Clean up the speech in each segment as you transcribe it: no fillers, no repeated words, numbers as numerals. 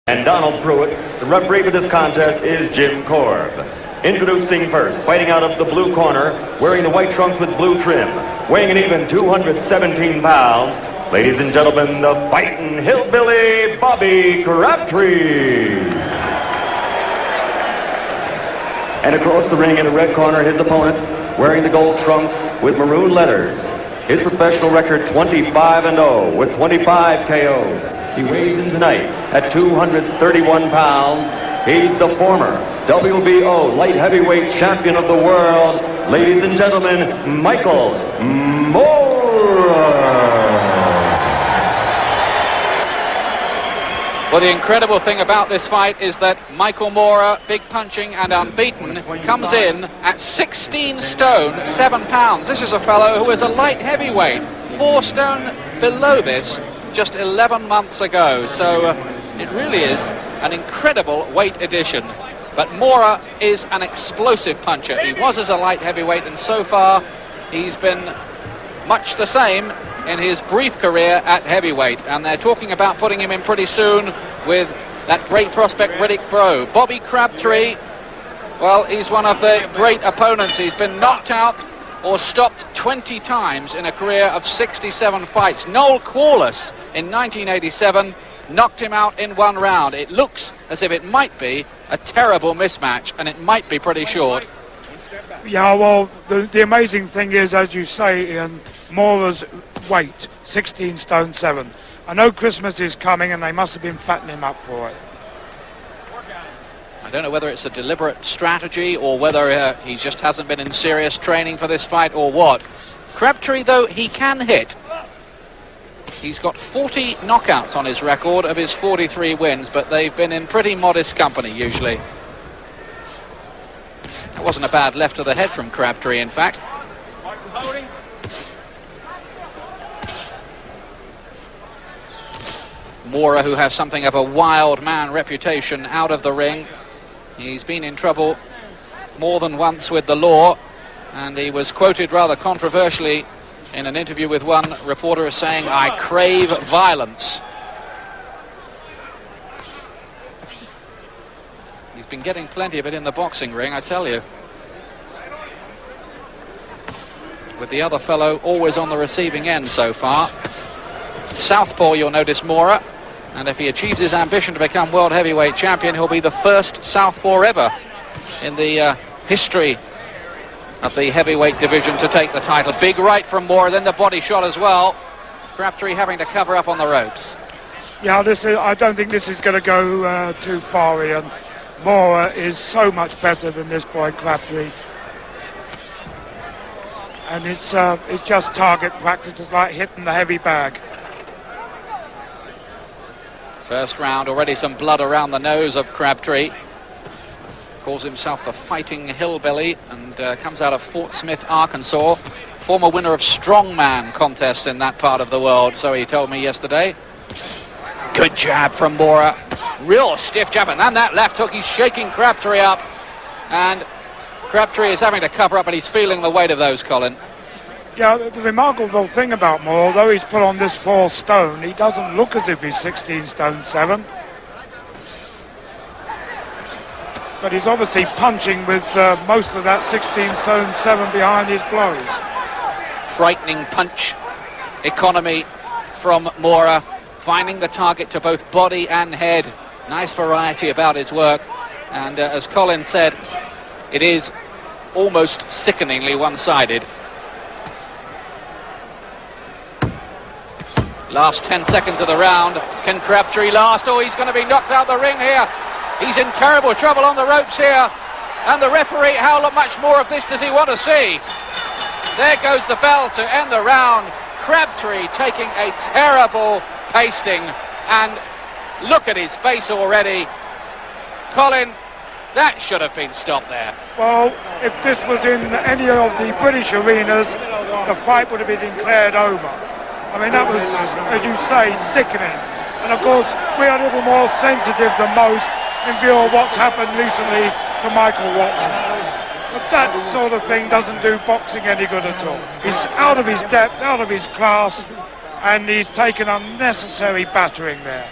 And Donald Pruitt. The referee for this contest is Jim Korb. Introducing first, fighting out of the blue corner, wearing the white trunks with blue trim, weighing an even 217 pounds, ladies and gentlemen, the fighting hillbilly, Bobby Crabtree. And across the ring in the red corner, his opponent, wearing the gold trunks with maroon letters. His professional record 25-0 with 25 KOs. He weighs in tonight at 231 pounds. He's the former WBO light heavyweight champion of the world. Ladies and gentlemen, Michael Moorer. Well, the incredible thing about this fight is that Michael Moorer, big punching and unbeaten, comes in at 16 stone, 7 pounds. This is a fellow who is a light heavyweight, 4 stone below this just 11 months ago. So it really is an incredible weight addition. But Moorer is an explosive puncher. He was as a light heavyweight, and so far he's been much the same in his brief career at heavyweight, and they're talking about putting him in pretty soon with that great prospect Riddick Bro. Bobby Crabtree, well, he's one of the great opponents. He's been knocked out or stopped 20 times in a career of 67 fights. Noel Corliss in 1987 knocked him out in 1 round. It looks as if it might be a terrible mismatch, and it might be pretty short. Yeah, well, the amazing thing is, as you say, Ian, Moorer's weight, 16 stone 7. I know Christmas is coming, and they must have been fattening him up for it. I don't know whether it's a deliberate strategy or whether he just hasn't been in serious training for this fight or what. Crabtree, though, he can hit. He's got 40 knockouts on his record of his 43 wins, but they've been in pretty modest company usually. That wasn't a bad left to the head from Crabtree, in fact. Moorer, who has something of a wild man reputation out of the ring. He's been in trouble more than once with the law, and he was quoted rather controversially in an interview with one reporter as saying, "I crave violence." He's been getting plenty of it in the boxing ring, I tell you. With the other fellow always on the receiving end so far. Southpaw, you'll notice, Moorer, and if he achieves his ambition to become world heavyweight champion, he'll be the first southpaw ever in the history of the heavyweight division to take the title. Big right from Moorer, then the body shot as well. Crabtree having to cover up on the ropes. Yeah, I don't think this is going to go too far, Ian. Moorer is so much better than this boy Crabtree. And it's just target practice. It's like hitting the heavy bag. First round, already some blood around the nose of Crabtree. Calls himself the fighting hillbilly, and comes out of Fort Smith, Arkansas. Former winner of strongman contests in that part of the world, so he told me yesterday. Good jab from Moorer. Real stiff jab, and then that left hook. He's shaking Crabtree up, and Crabtree is having to cover up, and he's feeling the weight of those, Colin. Yeah, the remarkable thing about Moorer, although he's put on this 4 stone, he doesn't look as if he's 16 stone 7. But he's obviously punching with most of that 16 stone 7 behind his blows. Frightening punch economy from Moorer, finding the target to both body and head. Nice variety about his work, and as Colin said, it is almost sickeningly one-sided. Last 10 seconds of the round. Can Crabtree last? Oh, he's going to be knocked out the ring here. He's in terrible trouble on the ropes here. And the referee, how much more of this does he want to see? There goes the bell to end the round. Crabtree taking a terrible pasting. And look at his face already. Colin, that should have been stopped there. Well, if this was in any of the British arenas, the fight would have been declared over. I mean, that was, as you say, sickening. And of course, we are a little more sensitive than most in view of what's happened recently to Michael Watson. But that sort of thing doesn't do boxing any good at all. He's out of his depth, out of his class, and he's taken unnecessary battering there.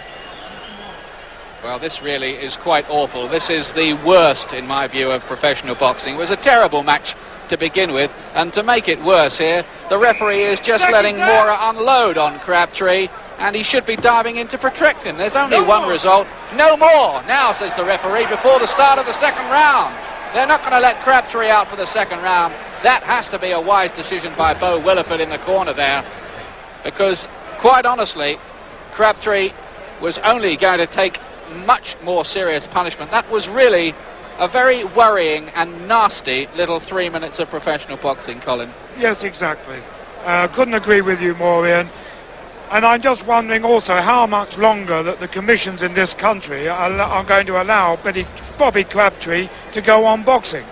Well, this really is quite awful. This is the worst, in my view, of professional boxing. It was a terrible match to begin with, and to make it worse here, the referee is just letting Mora unload on Crabtree, and he should be diving in to protect him. There's only one result. No more now, says the referee, before the start of the second round. They're not going to let Crabtree out for the second round. That has to be a wise decision by Bo Williford in the corner there, because, quite honestly, Crabtree was only going to take much more serious punishment. That was really a very worrying and nasty little 3 minutes of professional boxing, Colin. Yes, exactly. Couldn't agree with you more, Ian. And I'm just wondering also how much longer that the commissions in this country are going to allow Bobby Crabtree to go on boxing.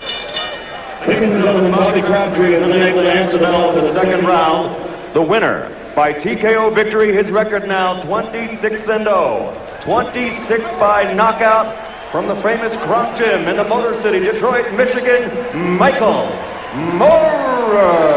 Ladies and gentlemen, Bobby Crabtree is unable to answer the bell for the second round. The winner by TKO victory, his record now 26-0. 26 by knockout from the famous Crump Gym in the Motor City, Detroit, Michigan, Michael Mora.